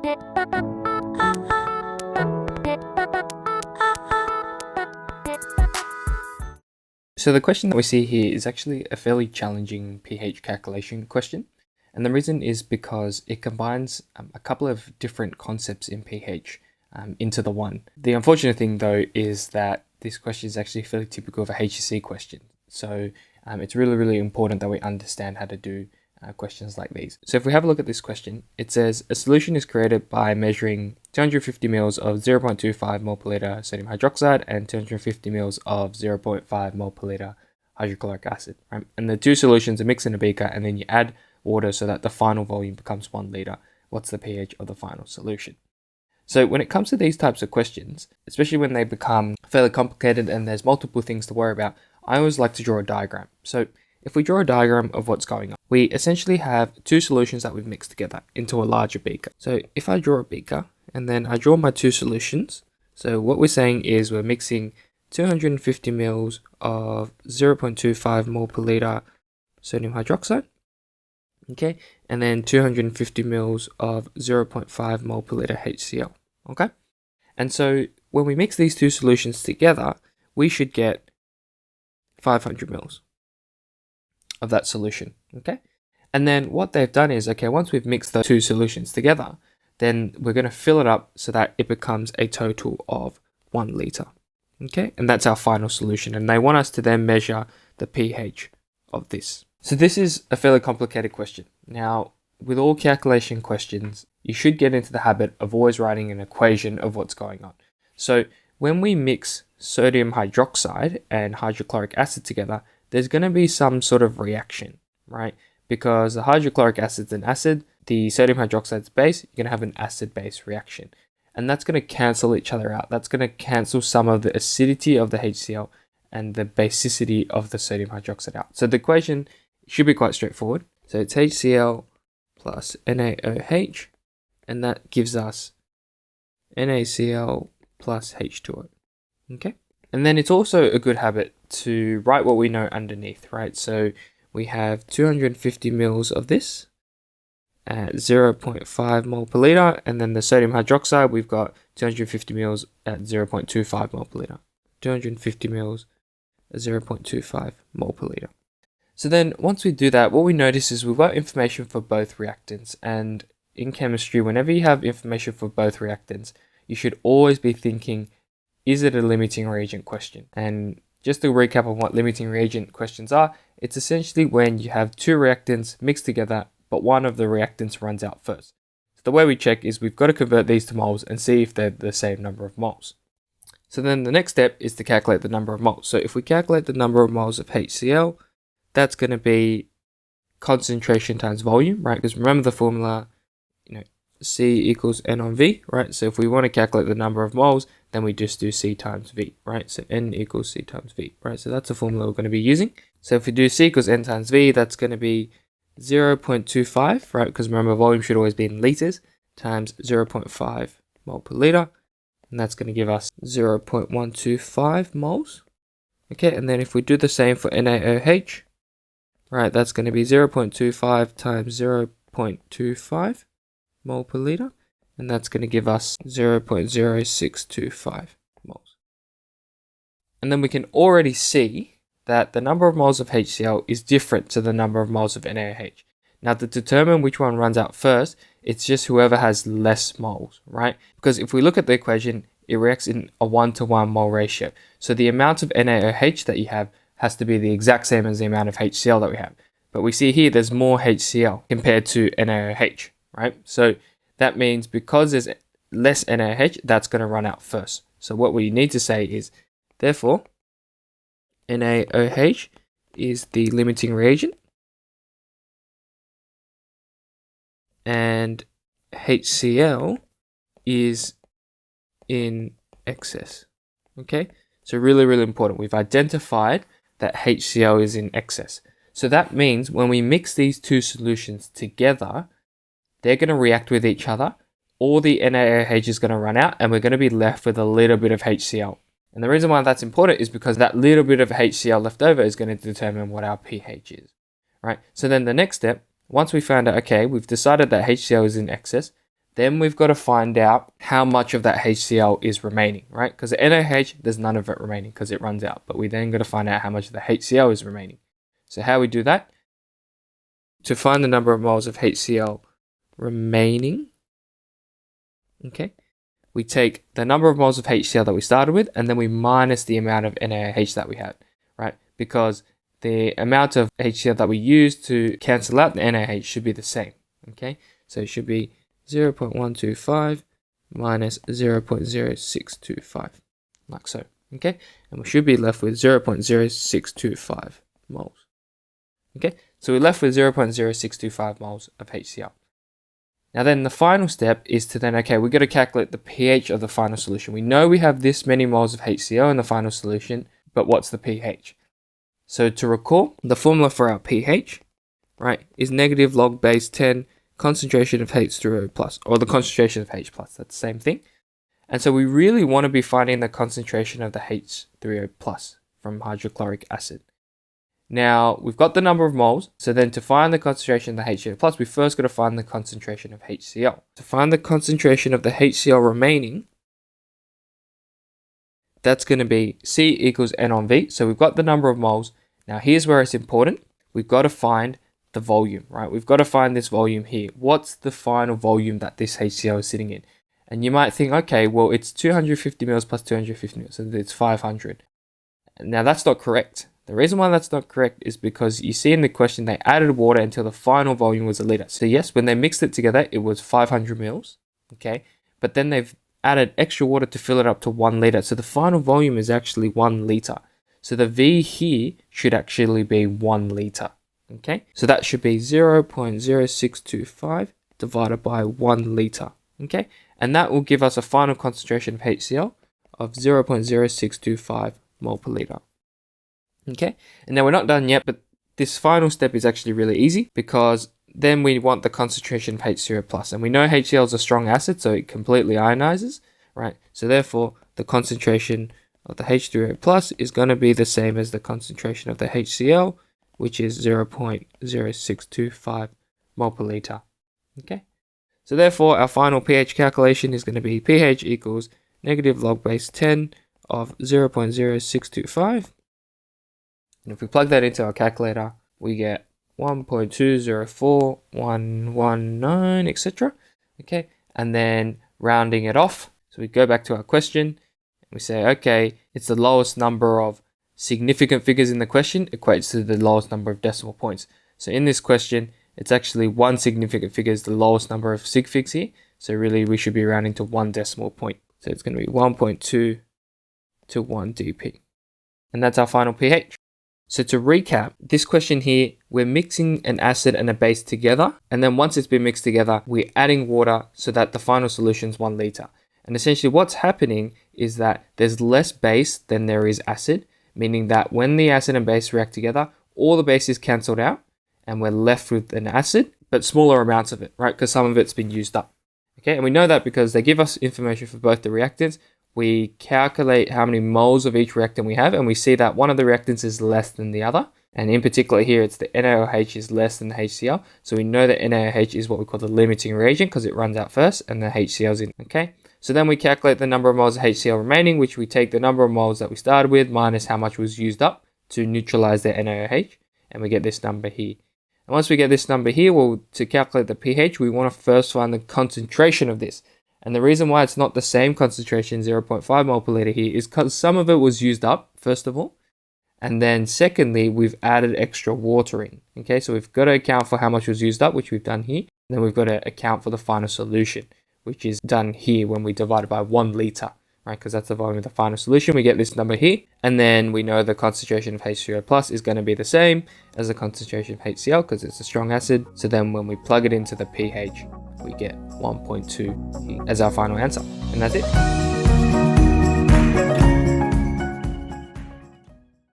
So the question that we see here is actually a fairly challenging pH calculation question. And the reason is because it combines a couple of different concepts in pH into the one. The unfortunate thing though is that this question is actually fairly typical of a HSC question. So it's really important that we understand how to do questions like these. So if we have a look at this question, it says a solution is created by measuring 250 ml of 0.25 mol per liter sodium hydroxide and 250 ml of 0.5 mol per liter hydrochloric acid. Right? And the two solutions are mixed in a beaker, and then you add water so that the final volume becomes 1 liter. What's the pH of the final solution? So when it comes to these types of questions, especially when they become fairly complicated and there's multiple things to worry about, I always like to draw a diagram. So if we draw a diagram of what's going on, we essentially have two solutions that we've mixed together into a larger beaker. So if I draw a beaker and then I draw my two solutions, so what we're saying is we're mixing 250 ml of 0.25 mol per liter sodium hydroxide, okay, and then 250 ml of 0.5 mol per liter HCl, okay? And so when we mix these two solutions together, we should get 500 ml of that solution, okay? And then what they've done is, okay, once we've mixed the two solutions together, then we're going to fill it up so that it becomes a total of 1 liter, okay? And that's our final solution. And they want us to then measure the pH of this. So this is a fairly complicated question. Now, with all calculation questions, you should get into the habit of always writing an equation of what's going on. So when we mix sodium hydroxide and hydrochloric acid together, there's going to be some sort of reaction, right? Because the hydrochloric acid's an acid, the sodium hydroxide's base, you're going to have an acid-base reaction. And that's going to cancel each other out. That's going to cancel some of the acidity of the HCl and the basicity of the sodium hydroxide out. So the equation should be quite straightforward. So it's HCl plus NaOH, and that gives us NaCl plus H2O, okay? And then it's also a good habit to write what we know underneath, right? So we have 250 ml of this at 0.5 mol per liter, and then the sodium hydroxide, we've got 250 ml at 0.25 mol per liter. 250 ml at 0.25 mol per liter. So then once we do that, what we notice is we've got information for both reactants. And in chemistry, whenever you have information for both reactants, you should always be thinking, is it a limiting reagent question? And just to recap on what limiting reagent questions are, it's essentially when you have two reactants mixed together, but one of the reactants runs out first. So the way we check is we've got to convert these to moles and see if they're the same number of moles. So then the next step is to calculate the number of moles. So if we calculate the number of moles of HCl, that's going to be concentration times volume, right? Because remember the formula, C equals N on V, right? So if we want to calculate the number of moles, then we just do C times V, right? So N equals C times V, right? So that's the formula we're going to be using. So if we do C equals N times V, that's going to be 0.25, right? Because remember, volume should always be in liters, times 0.5 mol per liter. And that's going to give us 0.125 moles. Okay, and then if we do the same for NaOH, right, that's going to be 0.25 times 0.25 mol per liter, and that's going to give us 0.0625 moles. And then we can already see that the number of moles of HCl is different to the number of moles of NaOH. Now, to determine which one runs out first, it's just whoever has less moles, right? Because if we look at the equation, it reacts in a 1-to-1 mole ratio. So the amount of NaOH that you have has to be the exact same as the amount of HCl that we have. But we see here there's more HCl compared to NaOH, right? So that means because there's less NaOH, that's going to run out first. So what we need to say is, therefore, NaOH is the limiting reagent, and HCl is in excess. Okay, so really important. We've identified that HCl is in excess. So that means when we mix these two solutions together, they're going to react with each other. All the NaOH is going to run out, and we're going to be left with a little bit of HCl. And the reason why that's important is because that little bit of HCl left over is going to determine what our pH is, right? So then the next step, once we found out, okay, we've decided that HCl is in excess, Then we've got to find out how much of that HCl is remaining, right? Because the NaOH, there's none of it remaining because it runs out. But we then got to find out how much of the HCl is remaining. So how we do that? To find the number of moles of HCl remaining, okay, we take the number of moles of HCl that we started with, and then we minus the amount of NaOH that we had, right? Because the amount of HCl that we use to cancel out the NaOH should be the same, okay? So it should be 0.125 minus 0.0625, like so, okay? And we should be left with 0.0625 moles, okay? So we're left with 0.0625 moles of HCl. Now then the final step is to then, okay, we've got to calculate the pH of the final solution. We know we have this many moles of HCl in the final solution, but what's the pH? So to recall, the formula for our pH, right, is negative log base 10 concentration of H3O plus, or the concentration of H plus, that's the same thing. And so we really want to be finding the concentration of the H3O plus from hydrochloric acid. Now, we've got the number of moles, so then to find the concentration of the HCl plus, we first got to find the concentration of HCl. To find the concentration of the HCl remaining, that's going to be C equals N on V. So we've got the number of moles. Now here's where it's important. We've got to find the volume, right? We've got to find this volume here. What's the final volume that this HCl is sitting in? And you might think, okay, well, it's 250 mils plus 250 mils, so it's 500. Now that's not correct. The reason why that's not correct is because you see in the question they added water until the final volume was a liter. So yes, when they mixed it together, it was 500 mils, okay? But then they've added extra water to fill it up to 1 liter. So the final volume is actually 1 liter. So the V here should actually be 1 liter, okay? So that should be 0.0625 divided by 1 liter, okay? And that will give us a final concentration of HCl of 0.0625 mole per liter. Okay, and now we're not done yet, but this final step is actually really easy because then we want the concentration of H0 plus, and we know HCl is a strong acid, so it completely ionizes, right? So therefore, the concentration of the H3O plus is going to be the same as the concentration of the HCl, which is 0.0625 mole per liter. Okay, so therefore, our final pH calculation is going to be pH equals negative log base 10 of 0.0625. And if we plug that into our calculator, we get 1.204119, etc. Okay, and then rounding it off. So we go back to our question and we say, okay, it's the lowest number of significant figures in the question equates to the lowest number of decimal points. So in this question, it's actually one significant figure is the lowest number of sig figs here. So really we should be rounding to 1 decimal point. So it's going to be 1.2 to 1 dp. And that's our final pH. So to recap, this question here, we're mixing an acid and a base together. And then once it's been mixed together, we're adding water so that the final solution is 1 liter. And essentially what's happening is that there's less base than there is acid, meaning that when the acid and base react together, all the base is cancelled out and we're left with an acid, but smaller amounts of it, right? Because some of it's been used up. Okay, and we know that because they give us information for both the reactants. We calculate how many moles of each reactant we have, and we see that one of the reactants is less than the other. And in particular here, it's the NaOH is less than the HCl. So we know that NaOH is what we call the limiting reagent because it runs out first and the HCl is in, okay? So then we calculate the number of moles of HCl remaining, which we take the number of moles that we started with minus how much was used up to neutralize the NaOH, and we get this number here. And once we get this number here, well, to calculate the pH, we want to first find the concentration of this. And the reason why it's not the same concentration, 0.5 mole per liter here, is because some of it was used up, first of all. And then secondly, we've added extra water in. Okay, so we've got to account for how much was used up, which we've done here. Then we've got to account for the final solution, which is done here when we divide it by 1 liter, right? Because that's the volume of the final solution. We get this number here. And then we know the concentration of H3O plus is going to be the same as the concentration of HCl because it's a strong acid. So then when we plug it into the pH, we get 1.2 as our final answer. And that's it.